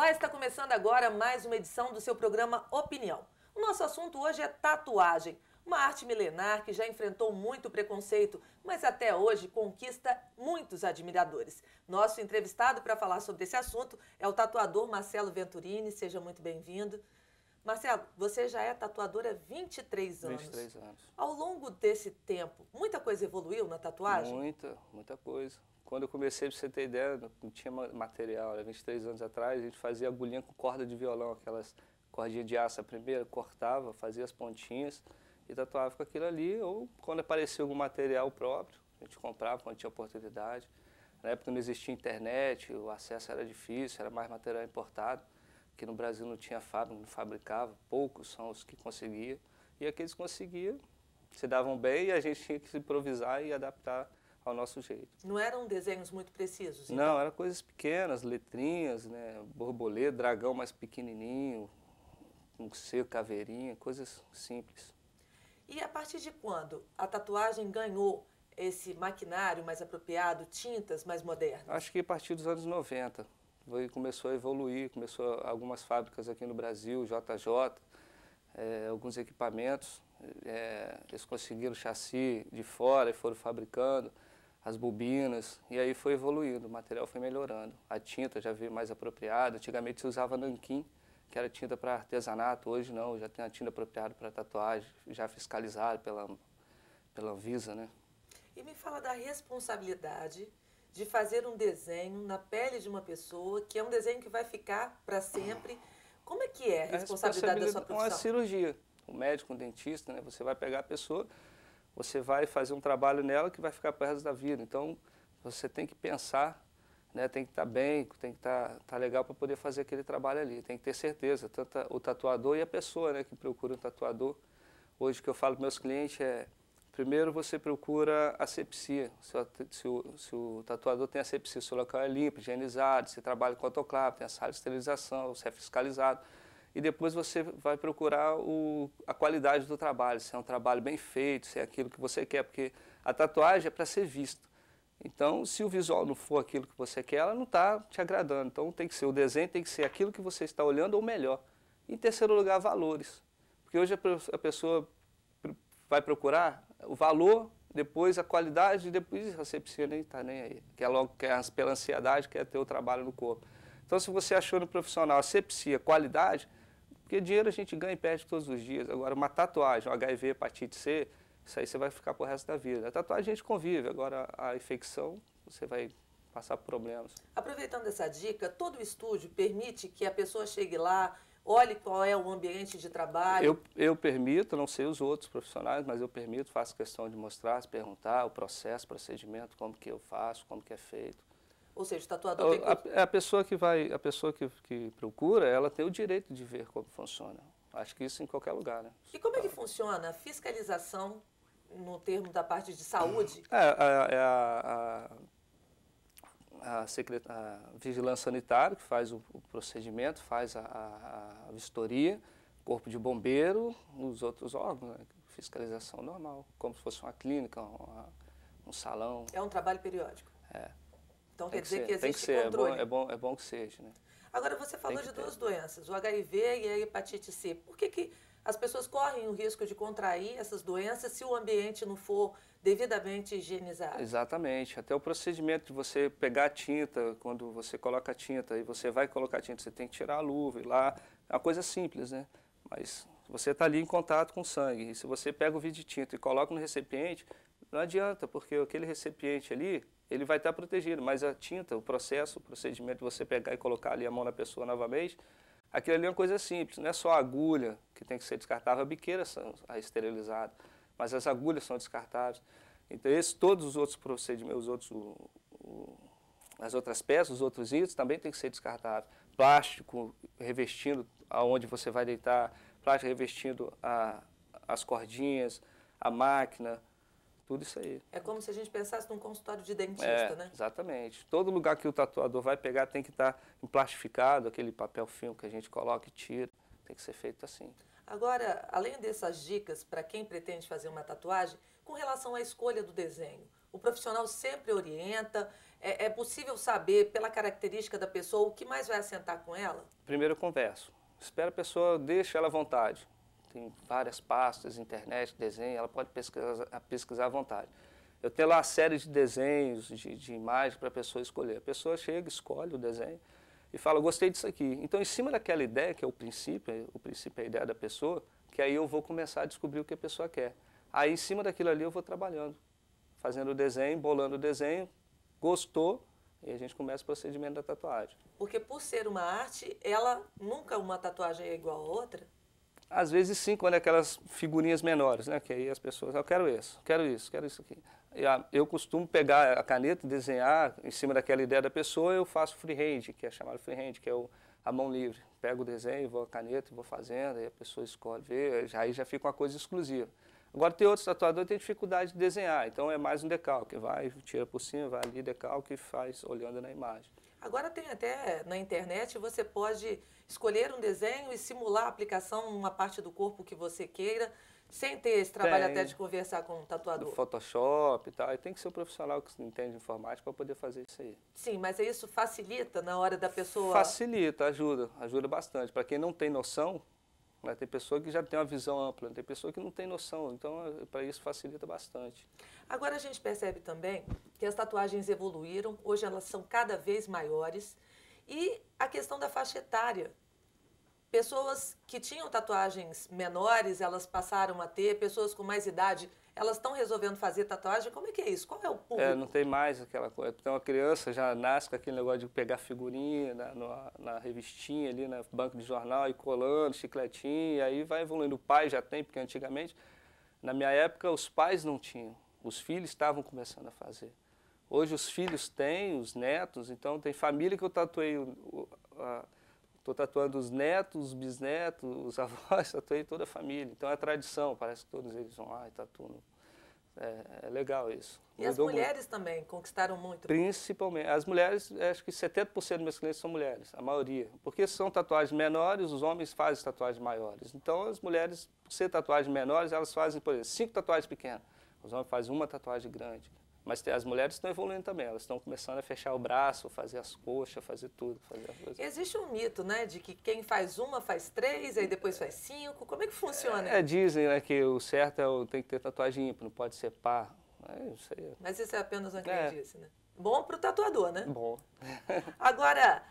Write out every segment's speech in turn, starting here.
Olá, está começando agora mais uma edição do seu programa Opinião. O nosso assunto hoje é tatuagem, uma arte milenar que já enfrentou muito preconceito, mas até hoje conquista muitos admiradores. Nosso entrevistado para falar sobre esse assunto é o tatuador Marcelo Venturini. Seja muito bem-vindo. Marcelo, você já é tatuador há 23 anos. 23 anos. Ao longo desse tempo, muita coisa evoluiu na tatuagem? Muita coisa. Quando eu comecei, pra você ter ideia, não tinha material. Há 23 anos atrás, a gente fazia agulhinha com corda de violão, aquelas cordinhas de aço. A primeira cortava, fazia as pontinhas e tatuava com aquilo ali. Ou quando aparecia algum material próprio, a gente comprava quando tinha oportunidade. Na época não existia internet, o acesso era difícil, era mais material importado. Aqui no Brasil não tinha fábrica, não fabricava, poucos são os que conseguiam. E aqueles que conseguiam se davam bem e a gente tinha que se improvisar e adaptar ao nosso jeito. Não eram desenhos muito precisos? Então? Não, eram coisas pequenas, letrinhas, né, borboleta, dragão mais pequenininho, um seco, caveirinha, coisas simples. E a partir de quando a tatuagem ganhou esse maquinário mais apropriado, tintas mais modernas? Acho que a partir dos anos 90 começou a evoluir, começou algumas fábricas aqui no Brasil, JJ, alguns equipamentos, eles conseguiram chassi de fora e foram fabricando as bobinas, e aí foi evoluindo, o material foi melhorando. A tinta já veio mais apropriada, antigamente se usava nanquim, que era tinta para artesanato, hoje não, já tem a tinta apropriada para tatuagem, já fiscalizada pela Anvisa, né? E me fala da responsabilidade de fazer um desenho na pele de uma pessoa, que é um desenho que vai ficar para sempre. Como é que é a responsabilidade da sua profissão? É uma cirurgia. O médico, o dentista, né? Você vai pegar a pessoa, você vai fazer um trabalho nela que vai ficar para o resto da vida. Então, você tem que pensar, né? Tem que estar bem, tem que estar legal para poder fazer aquele trabalho ali. Tem que ter certeza, tanto o tatuador e a pessoa, né, que procura um tatuador. Hoje o que eu falo para meus clientes é: primeiro você procura asepsia, se o tatuador tem asepsia, se o local é limpo, higienizado, se trabalha com autoclave, tem a sala de esterilização, se é fiscalizado. E depois você vai procurar a qualidade do trabalho, se é um trabalho bem feito, se é aquilo que você quer, porque a tatuagem é para ser vista. Então, se o visual não for aquilo que você quer, ela não está te agradando. Então, tem que ser o desenho, tem que ser aquilo que você está olhando ou melhor. Em terceiro lugar, valores. Porque hoje a pessoa vai procurar o valor, depois a qualidade, e depois a asepsia nem está nem aí. Quer pela ansiedade, quer ter o trabalho no corpo. Então, se você achou no profissional asepsia, qualidade, porque dinheiro a gente ganha e perde todos os dias. Agora, uma tatuagem, um HIV, hepatite C, isso aí você vai ficar pro resto da vida. A tatuagem a gente convive, agora a infecção, você vai passar por problemas. Aproveitando essa dica, todo estúdio permite que a pessoa chegue lá, olhe qual é o ambiente de trabalho? Eu permito, não sei os outros profissionais, mas eu permito, faço questão de mostrar, perguntar o processo, procedimento, como que eu faço, como que é feito. Ou seja, o tatuador tem que... A pessoa que procura, ela tem o direito de ver como funciona. Acho que isso em qualquer lugar, né? E como é que funciona a fiscalização no termo da parte de saúde? A vigilância sanitária que faz o procedimento, faz a vistoria, corpo de bombeiro, os outros órgãos, né? Fiscalização normal, como se fosse uma clínica, um salão. É um trabalho periódico? É. Então quer dizer que existe controle? É bom que seja, né? Agora, você falou de duas doenças, o HIV e a hepatite C. Por que as pessoas correm o risco de contrair essas doenças se o ambiente não for devidamente higienizado? Exatamente. Até o procedimento de você pegar a tinta, quando você coloca a tinta e você vai colocar a tinta, você tem que tirar a luva e lá. É uma coisa simples, né? Mas você está ali em contato com o sangue. E se você pega o vidro de tinta e coloca no recipiente, não adianta, porque aquele recipiente ali, ele vai estar protegido, mas a tinta, o procedimento de você pegar e colocar ali a mão na pessoa novamente, aquilo ali é uma coisa simples, não é só a agulha que tem que ser descartável, a biqueira é esterilizada, mas as agulhas são descartáveis. Então, todos os outros procedimentos, as outras peças, os outros itens também tem que ser descartáveis. Plástico revestindo aonde você vai deitar, plástico revestindo as cordinhas, a máquina, tudo isso aí. É como se a gente pensasse num consultório de dentista, né? Exatamente. Todo lugar que o tatuador vai pegar tem que estar emplastificado, aquele papel filme que a gente coloca e tira, tem que ser feito assim. Agora, além dessas dicas para quem pretende fazer uma tatuagem, com relação à escolha do desenho, o profissional sempre orienta, é possível saber pela característica da pessoa o que mais vai assentar com ela? Primeiro eu converso. Espera a pessoa, deixa ela à vontade. Tem várias pastas, internet, desenho, ela pode pesquisar à vontade. Eu tenho lá uma série de desenhos, de imagens para a pessoa escolher. A pessoa chega, escolhe o desenho e fala, gostei disso aqui. Então, em cima daquela ideia, que é o princípio é a ideia da pessoa, que aí eu vou começar a descobrir o que a pessoa quer. Aí, em cima daquilo ali, eu vou trabalhando, fazendo o desenho, bolando o desenho, gostou, e a gente começa o procedimento da tatuagem. Porque por ser uma arte, nunca uma tatuagem é igual a outra? Às vezes sim, quando é aquelas figurinhas menores, né? Que aí as pessoas, eu quero isso, quero isso, quero isso aqui. Eu costumo pegar a caneta e desenhar em cima daquela ideia da pessoa, eu faço freehand, que é chamado freehand, que é a mão livre. Pego o desenho, vou a caneta e vou fazendo, aí a pessoa escolhe, vê, aí já fica uma coisa exclusiva. Agora tem outros tatuadores que têm dificuldade de desenhar, então é mais um decalque, vai, tira por cima, vai ali, decalque e faz olhando na imagem. Agora tem até na internet, você pode escolher um desenho e simular a aplicação numa parte do corpo que você queira, sem ter esse trabalho até de conversar com um tatuador. Do Photoshop e tal, e tem que ser um profissional que entende de informática para poder fazer isso aí. Sim, mas isso facilita na hora da pessoa... Facilita, ajuda bastante. Para quem não tem noção, né, tem pessoa que já tem uma visão ampla, tem pessoa que não tem noção, então para isso facilita bastante. Agora a gente percebe também que as tatuagens evoluíram, hoje elas são cada vez maiores, e a questão da faixa etária. Pessoas que tinham tatuagens menores, elas passaram a ter, pessoas com mais idade, elas estão resolvendo fazer tatuagem. Como é que é isso? Qual é o público? Não tem mais aquela coisa. Então a criança já nasce com aquele negócio de pegar figurinha na revistinha ali, na banca de jornal, e colando, chicletinho, e aí vai evoluindo. O pai já tem, porque antigamente, na minha época, os pais não tinham. Os filhos estavam começando a fazer. Hoje os filhos têm, os netos, então tem família que eu tatuei... Estou tatuando os netos, os bisnetos, os avós, tatuei toda a família. Então é tradição, parece que todos eles vão lá e tatuam. É legal isso. E as mulheres também conquistaram muito? Principalmente. As mulheres, acho que 70% dos meus clientes são mulheres, a maioria. Porque são tatuagens menores, os homens fazem tatuagens maiores. Então as mulheres, por ser tatuagens menores, elas fazem, por exemplo, 5 tatuagens pequenas. Os homens fazem uma tatuagem grande. Mas as mulheres estão evoluindo também, elas estão começando a fechar o braço, fazer as coxas, fazer tudo. Existe um mito, né, de que quem faz uma faz 3, aí depois faz 5, como é que funciona? Dizem, né, que o certo tem que ter tatuagem ímpar, não pode ser par. Isso aí. Mas isso é apenas uma crendice, né? Bom para o tatuador, né? Bom. Agora,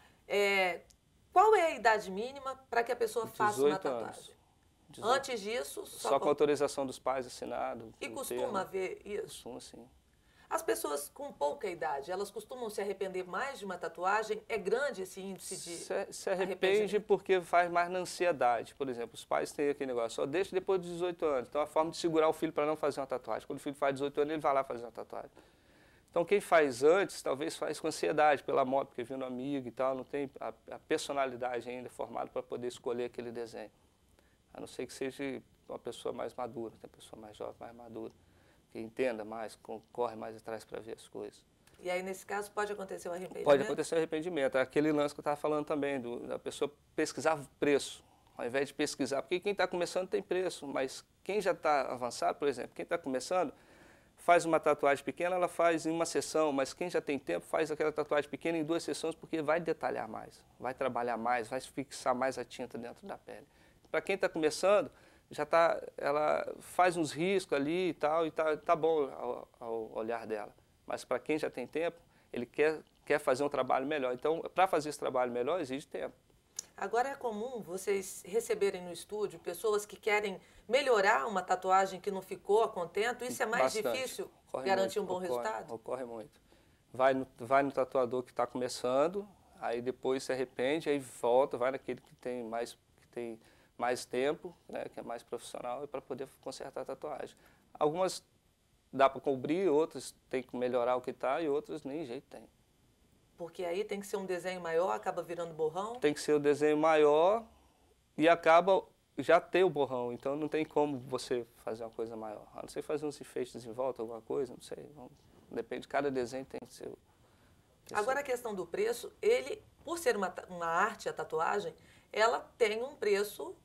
qual é a idade mínima para que a pessoa faça uma tatuagem? Anos. Antes disso... Só com autorização dos pais assinado. E costuma haver isso? Costuma, sim. As pessoas com pouca idade, elas costumam se arrepender mais de uma tatuagem? É grande esse índice de Se arrepende porque faz mais na ansiedade. Por exemplo, os pais têm aquele negócio, só deixa depois de 18 anos. Então, é a forma de segurar o filho para não fazer uma tatuagem. Quando o filho faz 18 anos, ele vai lá fazer uma tatuagem. Então, quem faz antes, talvez faz com ansiedade, pela moda, porque vindo amigo e tal, não tem a personalidade ainda formada para poder escolher aquele desenho. A não ser que seja uma pessoa mais madura, tem uma pessoa mais jovem, mais madura, que entenda mais, corre mais atrás para ver as coisas. E aí, nesse caso, pode acontecer o arrependimento? Pode acontecer o arrependimento. Aquele lance que eu estava falando também, da pessoa pesquisar o preço, ao invés de pesquisar. Porque quem está começando tem preço, mas quem já está avançado, por exemplo, quem está começando, faz uma tatuagem pequena, ela faz em uma sessão, mas quem já tem tempo faz aquela tatuagem pequena em 2 sessões, porque vai detalhar mais, vai trabalhar mais, vai fixar mais a tinta dentro da pele. Para quem está começando, ela faz uns riscos ali e tal, e tá bom ao olhar dela. Mas para quem já tem tempo, ele quer fazer um trabalho melhor. Então, para fazer esse trabalho melhor, exige tempo. Agora é comum vocês receberem no estúdio pessoas que querem melhorar uma tatuagem que não ficou a contento. Isso é mais difícil garantir um bom resultado? Ocorre muito. Vai no tatuador que está começando, aí depois se arrepende, aí volta, vai naquele que tem mais tempo, né, que é mais profissional, para poder consertar a tatuagem. Algumas dá para cobrir, outras tem que melhorar o que está e outras nem jeito tem. Porque aí tem que ser um desenho maior, acaba virando borrão? Tem que ser o desenho maior e acaba já ter o borrão, então não tem como você fazer uma coisa maior. A não ser fazer uns enfeites em volta, alguma coisa, não sei. Depende, cada desenho tem que ser... Agora a questão do preço, por ser uma arte, a tatuagem, ela tem um preço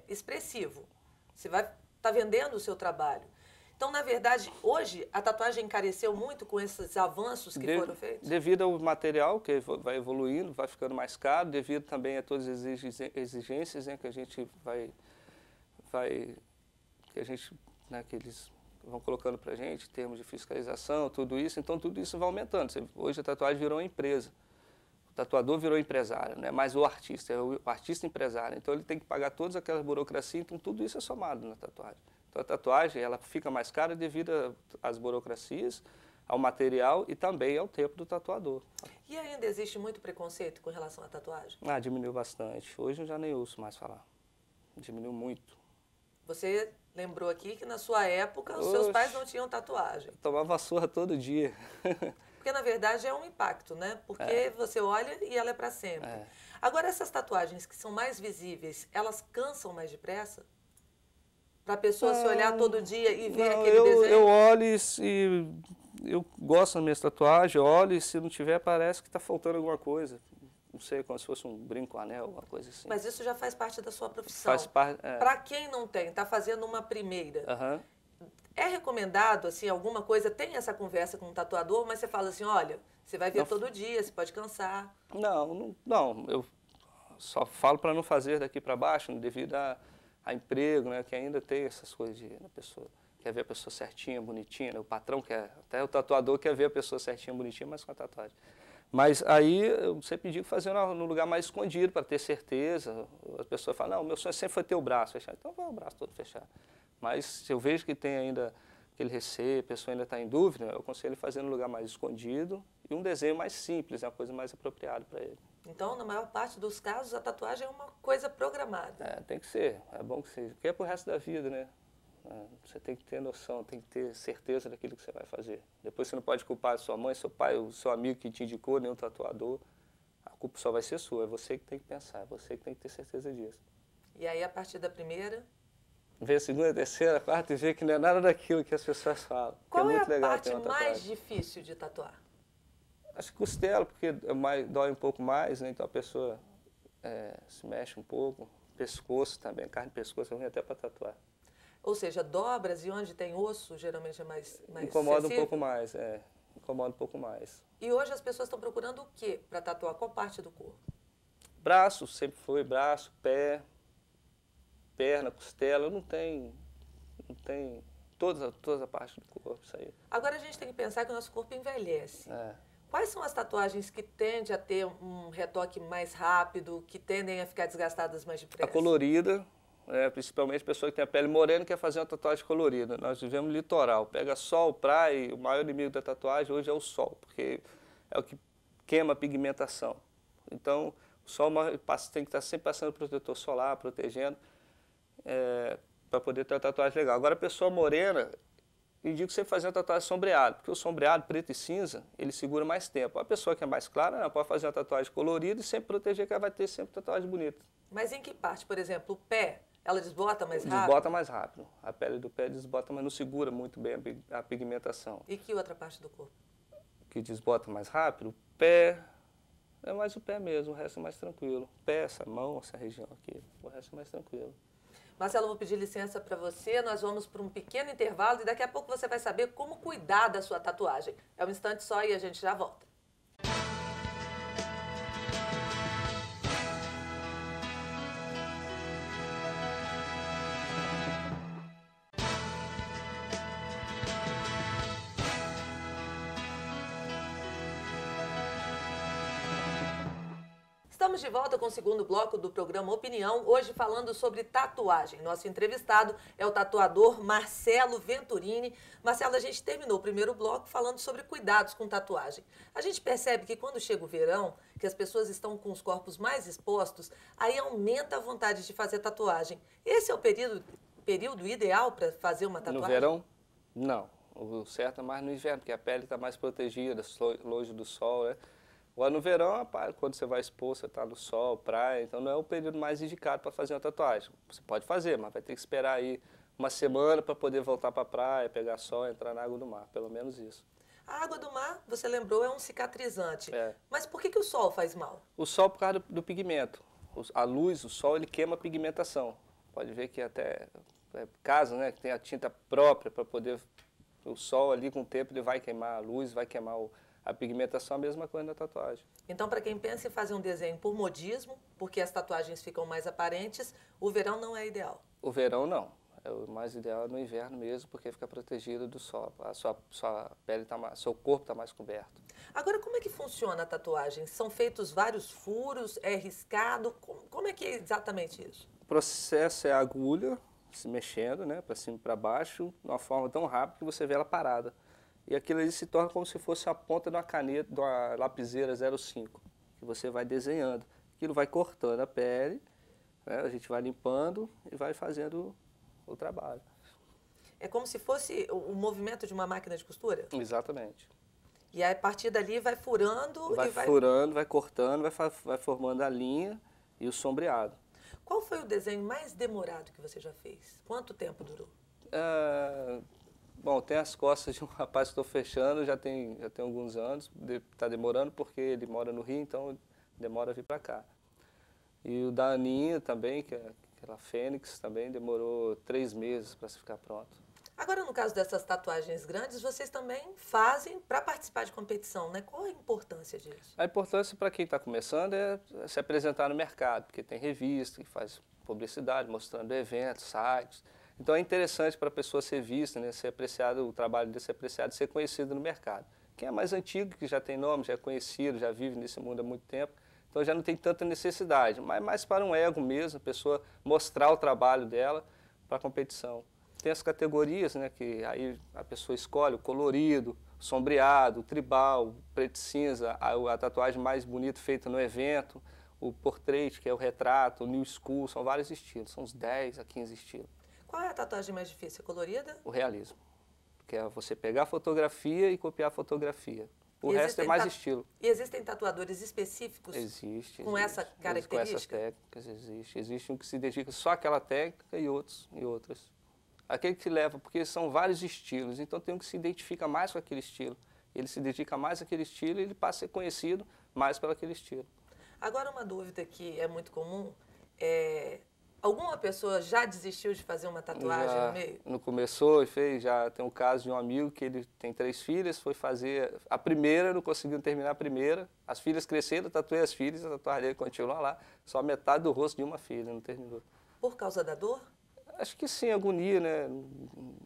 expressivo. Você vai estar vendendo o seu trabalho. Então, na verdade, hoje a tatuagem encareceu muito com esses avanços que foram feitos? Devido ao material que vai evoluindo, vai ficando mais caro, devido também a todas as exigências, né, que a gente que eles vão colocando para a gente, em termos de fiscalização, tudo isso. Então, tudo isso vai aumentando. Hoje a tatuagem virou uma empresa. O tatuador virou empresário, né? Mas o artista é o artista empresário. Então, ele tem que pagar todas aquelas burocracias. Então, tudo isso é somado na tatuagem. Então, a tatuagem ela fica mais cara devido às burocracias, ao material e também ao tempo do tatuador. E ainda existe muito preconceito com relação à tatuagem? Ah, diminuiu bastante. Hoje eu já nem ouço mais falar. Diminuiu muito. Você lembrou aqui que na sua época os seus pais não tinham tatuagem. Eu tomava surra todo dia. Porque na verdade é um impacto, né? Porque você olha e ela é para sempre. É. Agora essas tatuagens que são mais visíveis, elas cansam mais depressa? Para a pessoa se olhar todo dia e ver aquele desenho? Eu olho e eu gosto das minhas tatuagens, eu olho e se não tiver parece que está faltando alguma coisa. Não sei, como se fosse um brinco, um anel, alguma coisa assim. Mas isso já faz parte da sua profissão. Faz parte. Para quem não tem, está fazendo uma primeira. Uhum. É recomendado, assim, alguma coisa, tem essa conversa com o tatuador, mas você fala assim, olha, você vai ver todo dia, você pode cansar. Não, eu só falo para não fazer daqui para baixo, devido a emprego, né, que ainda tem essas coisas de a pessoa quer ver a pessoa certinha, bonitinha, né, o patrão quer, até o tatuador quer ver a pessoa certinha, bonitinha, mas com a tatuagem. Mas aí eu sempre digo fazer no lugar mais escondido, para ter certeza. As pessoas falam, não, meu sonho sempre foi ter o braço fechado. Então vai o braço todo fechado. Mas se eu vejo que tem ainda aquele receio, a pessoa ainda está em dúvida, eu aconselho fazer no lugar mais escondido e um desenho mais simples, uma coisa mais apropriada para ele. Então, na maior parte dos casos, a tatuagem é uma coisa programada. É, tem que ser, é bom que seja, porque é pro resto da vida, né? Você tem que ter noção, tem que ter certeza daquilo que você vai fazer. Depois você não pode culpar a sua mãe, seu pai, o seu amigo que te indicou, nem o tatuador. A culpa só vai ser sua, é você que tem que pensar, é você que tem que ter certeza disso. E aí, a partir da primeira? Ver a segunda, a terceira, a quarta e ver que não é nada daquilo que as pessoas falam. Qual é a parte mais difícil de tatuar? Acho que costela, porque dói um pouco mais, né? Então a pessoa se mexe um pouco. Pescoço também, carne de pescoço é ruim até para tatuar. Ou seja, dobras e onde tem osso, geralmente é mais incomoda sensível? Um pouco mais, incomoda um pouco mais. E hoje as pessoas estão procurando o quê para tatuar? Qual parte do corpo? Braço, sempre foi, braço, pé, perna, costela, não tem toda a parte do corpo, isso aí. Agora a gente tem que pensar que o nosso corpo envelhece. Quais são as tatuagens que tendem a ter um retoque mais rápido, que tendem a ficar desgastadas mais depressa? A colorida, principalmente pessoa que tem a pele morena e quer fazer uma tatuagem colorida. Nós vivemos no litoral, pega sol, praia, e o maior inimigo da tatuagem hoje é o sol, porque é o que queima a pigmentação. Então, o sol tem que estar sempre passando protetor solar, protegendo, para poder ter uma tatuagem legal. Agora, a pessoa morena, indico você fazer uma tatuagem sombreada, porque o sombreado preto e cinza, ele segura mais tempo. A pessoa que é mais clara, não, pode fazer uma tatuagem colorida e sempre proteger, que ela vai ter sempre tatuagem bonita. Mas em que parte, por exemplo, o pé, ela desbota mais rápido? Desbota mais rápido. A pele do pé desbota, mas não segura muito bem a pigmentação. E que outra parte do corpo? Que desbota mais rápido? O pé, é mais o pé mesmo, o resto é mais tranquilo. O pé, essa mão, essa região aqui, o resto é mais tranquilo. Marcelo, eu vou pedir licença para você, nós vamos para um pequeno intervalo e daqui a pouco você vai saber como cuidar da sua tatuagem. É um instante só e a gente já volta. Estamos de volta com o segundo bloco do programa Opinião, hoje falando sobre tatuagem. Nosso entrevistado é o tatuador Marcelo Venturini. Marcelo, a gente terminou o primeiro bloco falando sobre cuidados com tatuagem. A gente percebe que quando chega o verão, que as pessoas estão com os corpos mais expostos, aí aumenta a vontade de fazer tatuagem. Esse é o período ideal para fazer uma tatuagem? No verão, não. O certo é mais no inverno, porque a pele está mais protegida, longe do sol, né? Agora no verão, quando você vai expor, você está no sol, praia, então não é o período mais indicado para fazer uma tatuagem. Você pode fazer, mas vai ter que esperar aí uma semana para poder voltar para a praia, pegar sol, entrar na água do mar, pelo menos isso. A água do mar, você lembrou, é um cicatrizante. Mas por que o sol faz mal? O sol por causa do pigmento. A luz, o sol, ele queima a pigmentação. pode ver que até casos, né, que tem a tinta própria para poder... O sol ali, com o tempo, ele vai queimar a luz, vai queimar a pigmentação, a mesma coisa na tatuagem. Então, para quem pensa em fazer um desenho por modismo, porque as tatuagens ficam mais aparentes, o verão não é ideal. O verão não. O mais ideal é no inverno mesmo, porque fica protegido do sol. A sua pele seu corpo está mais coberto. Agora, como é que funciona a tatuagem? São feitos vários furos? É riscado? Como é que é exatamente isso? O processo é a agulha se mexendo, né, para cima e para baixo, de uma forma tão rápida que você vê ela parada. E aquilo ali se torna como se fosse a ponta de uma caneta, de uma lapiseira 05, que você vai desenhando. Aquilo vai cortando a pele, né, a gente vai limpando e vai fazendo o trabalho. É como se fosse o movimento de uma máquina de costura? Exatamente. E aí, a partir dali vai furando vai e vai... furando, vai cortando, vai formando a linha e o sombreado. Qual foi o desenho mais demorado que você já fez? Quanto tempo durou? Bom, tem as costas de um rapaz que estou fechando, já tem alguns anos. Está demorando porque ele mora no Rio, então demora a vir para cá. E o da Aninha também, que é aquela Fênix, também demorou 3 meses para se ficar pronto. Agora, no caso dessas tatuagens grandes, vocês também fazem para participar de competição, né? Qual a importância disso? A importância para quem está começando é se apresentar no mercado, porque tem revista que faz publicidade, mostrando eventos, sites. Então é interessante para a pessoa ser vista, né? Ser apreciado, o trabalho dele ser apreciado, ser conhecido no mercado. Quem é mais antigo, que já tem nome, já é conhecido, já vive nesse mundo há muito tempo, então já não tem tanta necessidade, mas mais para um ego mesmo, a pessoa mostrar o trabalho dela para a competição. Tem as categorias, né, que aí a pessoa escolhe o colorido, o sombreado, o tribal, o preto e cinza, a tatuagem mais bonita feita no evento, o portrait, que é o retrato, o new school, são vários estilos, são uns 10 a 15 estilos. Qual é a tatuagem mais difícil? Colorida? O realismo, que é você pegar a fotografia e copiar a fotografia. O resto é mais estilo. E existem tatuadores específicos com essa característica? Com essas técnicas, existe. Existe um que se dedica só àquela técnica e outras. Aquele que leva, porque são vários estilos, então tem um que se identifica mais com aquele estilo. Ele se dedica mais àquele estilo e ele passa a ser conhecido mais pelo aquele estilo. Agora, uma dúvida que é muito comum é... Alguma pessoa já desistiu de fazer uma tatuagem no meio? Não começou e fez, já tem um caso de um amigo que ele tem 3 filhas, foi fazer a primeira, não conseguiu terminar a primeira, as filhas cresceram, tatuei as filhas, a tatuagem dele continua lá, só metade do rosto de uma filha, não terminou. Por causa da dor? Acho que sim, agonia, né?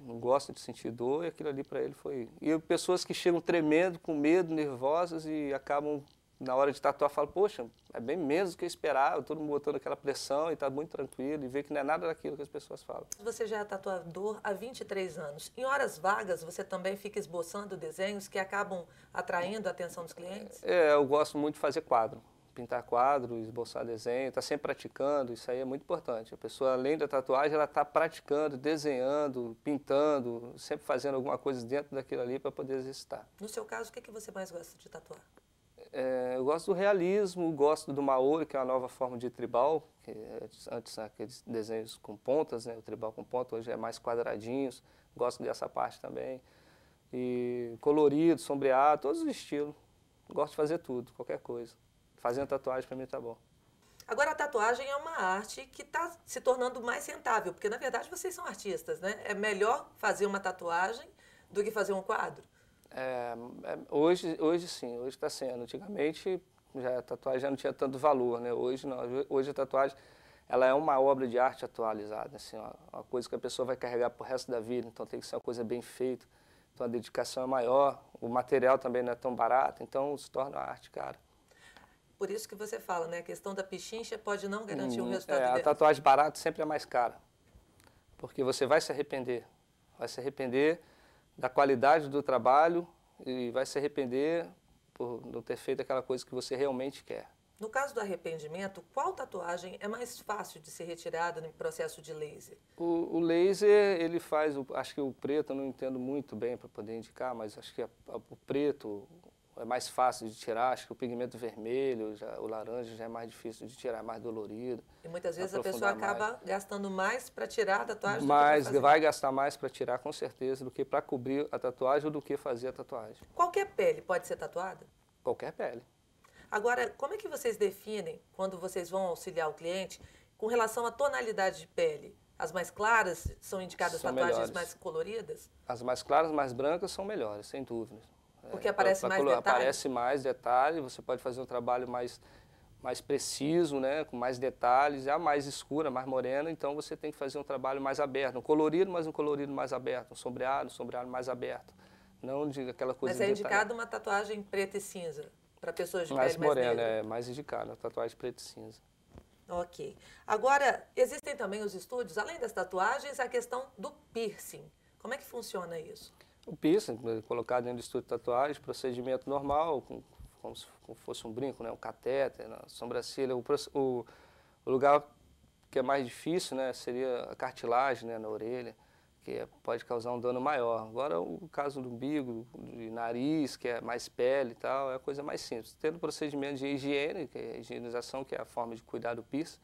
Não gosta de sentir dor e aquilo ali para ele foi... E pessoas que chegam tremendo, com medo, nervosas e acabam, na hora de tatuar, falam, poxa, é bem menos do que eu esperava, todo mundo botando aquela pressão e está muito tranquilo e vê que não é nada daquilo que as pessoas falam. Você já é tatuador há 23 anos. Em horas vagas, você também fica esboçando desenhos que acabam atraindo a atenção dos clientes? Eu gosto muito de fazer quadro. Pintar quadro, esboçar desenho, está sempre praticando, isso aí é muito importante. A pessoa, além da tatuagem, ela está praticando, desenhando, pintando, sempre fazendo alguma coisa dentro daquilo ali para poder exercitar. No seu caso, o que você mais gosta de tatuar? Eu gosto do realismo, gosto do Maori, que é uma nova forma de tribal, que antes aqueles desenhos com pontas, né? O tribal com ponta hoje é mais quadradinhos, gosto dessa parte também. E colorido, sombreado, todos os estilos, gosto de fazer tudo, qualquer coisa. Fazendo tatuagem para mim tá bom. Agora, a tatuagem é uma arte que está se tornando mais rentável, porque na verdade vocês são artistas, né? É melhor fazer uma tatuagem do que fazer um quadro? Hoje sim, hoje está sendo. Antigamente a tatuagem já não tinha tanto valor, né? Hoje não. Hoje a tatuagem ela é uma obra de arte atualizada, assim, uma coisa que a pessoa vai carregar pro resto da vida, então tem que ser uma coisa bem feita. Então a dedicação é maior, o material também não é tão barato, então se torna uma arte cara. Por isso que você fala, né? A questão da pichincha pode não garantir um resultado A tatuagem barata sempre é mais cara, porque você vai se arrepender da qualidade do trabalho e vai se arrepender por não ter feito aquela coisa que você realmente quer. No caso do arrependimento, qual tatuagem é mais fácil de ser retirada no processo de laser? O laser, ele faz, acho que o preto, eu não entendo muito bem para poder indicar, mas acho que o preto é mais fácil de tirar, acho que o pigmento vermelho, o laranja já é mais difícil de tirar, é mais dolorido. E muitas vezes a pessoa acaba gastando mais para tirar a tatuagem do que vai gastar mais para tirar, com certeza, do que para cobrir a tatuagem ou do que fazer a tatuagem. Qualquer pele pode ser tatuada? Qualquer pele. Agora, como é que vocês definem, quando vocês vão auxiliar o cliente, com relação à tonalidade de pele? As mais claras são indicadas São tatuagens melhores. mais coloridas? As mais claras, mais brancas são melhores, sem dúvida. Porque aparece mais detalhe? Aparece mais detalhe, você pode fazer um trabalho mais preciso, né, com mais detalhes. A mais escura, mais morena, então você tem que fazer um trabalho mais aberto. Um colorido, mas um colorido mais aberto. Um sombreado mais aberto. Não de aquela coisa Mas é detalhada. indicado uma tatuagem preta e cinza, para pessoas de Mais pele mais morena, negra? é mais indicado, a tatuagem preta e cinza. Ok. Agora, existem também os estúdios, além das tatuagens, a questão do piercing. Como é que funciona isso? O piercing, colocado dentro do estúdio de tatuagem, procedimento normal, como se fosse um brinco, né, um catéter, na sobrancelha. O lugar que é mais difícil, né, seria a cartilagem, né, na orelha, que pode causar um dano maior. Agora, o caso do umbigo, de nariz, que é mais pele e tal, é a coisa mais simples. Tendo procedimento de higiene, que é a higienização, que é a forma de cuidar do piercing,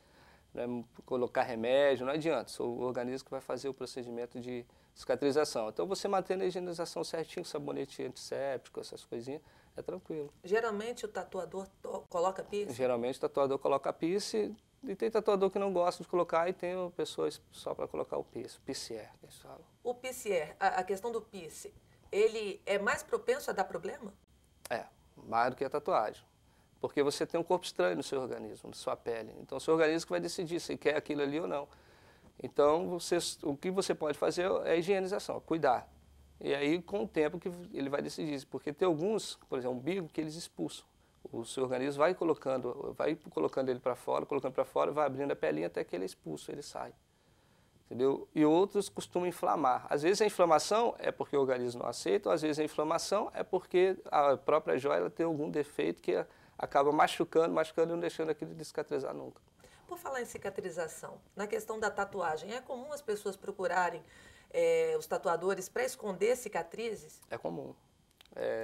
né, colocar remédio, não adianta, o organismo que vai fazer o procedimento de cicatrização. Então, você mantendo a higienização certinho, sabonete antisséptico, essas coisinhas, é tranquilo. Geralmente o tatuador coloca piercing? Geralmente o tatuador coloca piercing, e tem tatuador que não gosta de colocar, e tem pessoas só para colocar o piercing, piercier, que eles falam. O piercier, a questão do piercing, ele é mais propenso a dar problema? É, mais do que a tatuagem. Porque você tem um corpo estranho no seu organismo, na sua pele. Então, o seu organismo que vai decidir se quer aquilo ali ou não. Então, o que você pode fazer é a higienização, cuidar. E aí, com o tempo, que ele vai decidir. Porque tem alguns, por exemplo, umbigo, que eles expulsam. O seu organismo vai colocando ele para fora, vai abrindo a pelinha até que ele é expulso, ele sai. Entendeu? E outros costumam inflamar. Às vezes a inflamação é porque o organismo não aceita, ou às vezes a inflamação é porque a própria joia ela tem algum defeito que acaba machucando e não deixando aquilo de cicatrizar nunca. Por falar em cicatrização, na questão da tatuagem, é comum as pessoas procurarem os tatuadores para esconder cicatrizes? É comum.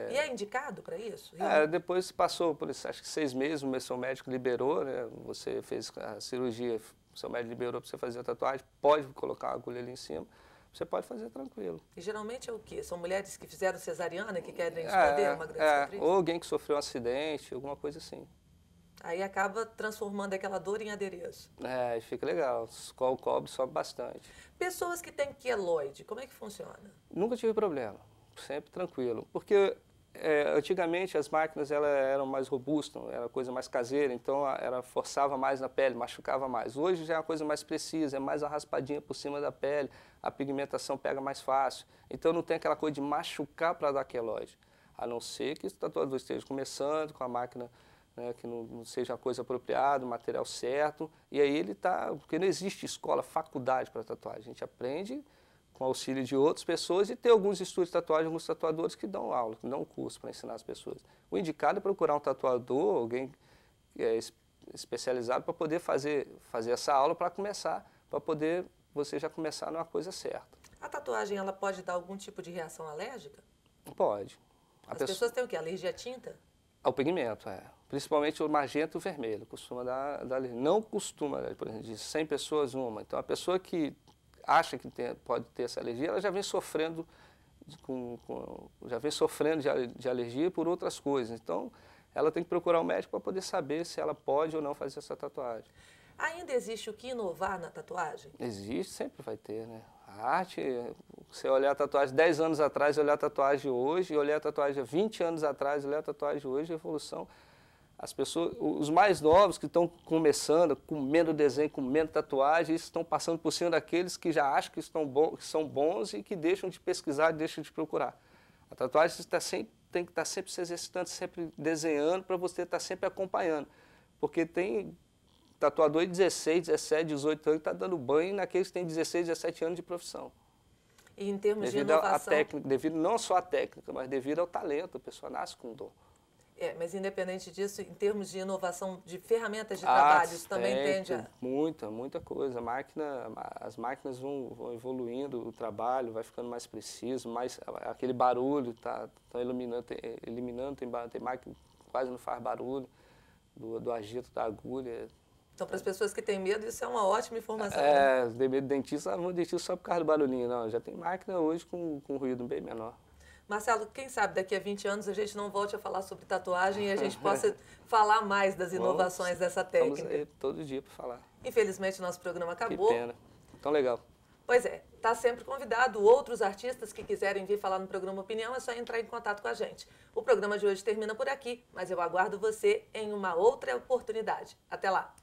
E é indicado para isso? Depois passou por isso, acho que 6 meses, o seu médico liberou, né? Você fez a cirurgia, o seu médico liberou para você fazer a tatuagem, pode colocar uma agulha ali em cima, você pode fazer tranquilo. E geralmente é o quê? São mulheres que fizeram cesariana, que querem esconder uma grande cicatriz? Ou alguém que sofreu um acidente, alguma coisa assim. Aí acaba transformando aquela dor em adereço. E fica legal, o cobre sobe bastante. Pessoas que têm queloide, como é que funciona? Nunca tive problema, sempre tranquilo, porque antigamente as máquinas eram mais robustas, era coisa mais caseira, então ela forçava mais na pele, machucava mais. Hoje já é uma coisa mais precisa, é mais uma raspadinha por cima da pele, a pigmentação pega mais fácil. Então não tem aquela coisa de machucar para dar queloide, a não ser que o tatuador esteja começando com a máquina, né, que não seja a coisa apropriada, o material certo, e aí ele está, porque não existe escola, faculdade para tatuagem, a gente aprende com auxílio de outras pessoas e tem alguns estúdios de tatuagem, alguns tatuadores que dão aula, que dão curso para ensinar as pessoas. O indicado é procurar um tatuador, alguém que é especializado para poder fazer essa aula para começar, para poder você já começar numa coisa certa. A tatuagem, ela pode dar algum tipo de reação alérgica? Pode. As pessoas têm o quê? Alergia à tinta? Ao pigmento, principalmente o magenta e o vermelho, costuma dar alergia. Não costuma, por exemplo, de 100 pessoas, uma. Então, a pessoa que acha que pode ter essa alergia, ela já vem sofrendo de alergia por outras coisas. Então, ela tem que procurar um médico para poder saber se ela pode ou não fazer essa tatuagem. Ainda existe o que inovar na tatuagem? Existe, sempre vai ter, né? A arte, você olhar a tatuagem 10 anos atrás, olhar a tatuagem hoje, olhar a tatuagem 20 anos atrás, olhar a tatuagem hoje, a evolução. As pessoas, os mais novos que estão começando, comendo desenho, comendo tatuagem, estão passando por cima daqueles que já acham que são bons e que deixam de pesquisar, deixam de procurar. A tatuagem tem que estar sempre se exercitando, sempre desenhando, para você estar sempre acompanhando. Porque tem tatuador de 16, 17, 18 anos que está dando banho naqueles que têm 16, 17 anos de profissão. E em termos devido de inovação... devido não só à técnica, mas devido ao talento, a pessoa nasce com dom. Mas independente disso, em termos de inovação de ferramentas de trabalho, isso também tende a... Muita coisa. As máquinas vão evoluindo, o trabalho vai ficando mais preciso, aquele barulho está eliminando, tem máquina que quase não faz barulho, do agito da agulha. Então, para as pessoas que têm medo, isso é uma ótima informação. Tem medo de dentista, não dentista só por causa do barulhinho, não. Já tem máquina hoje com ruído bem menor. Marcelo, quem sabe daqui a 20 anos a gente não volte a falar sobre tatuagem e a gente possa falar mais das inovações dessa técnica. Vamos aí todo dia para falar. Infelizmente, nosso programa acabou. Que pena. tão legal. Pois é, está sempre convidado. Outros artistas que quiserem vir falar no programa Opinião, é só entrar em contato com a gente. O programa de hoje termina por aqui, mas eu aguardo você em uma outra oportunidade. Até lá!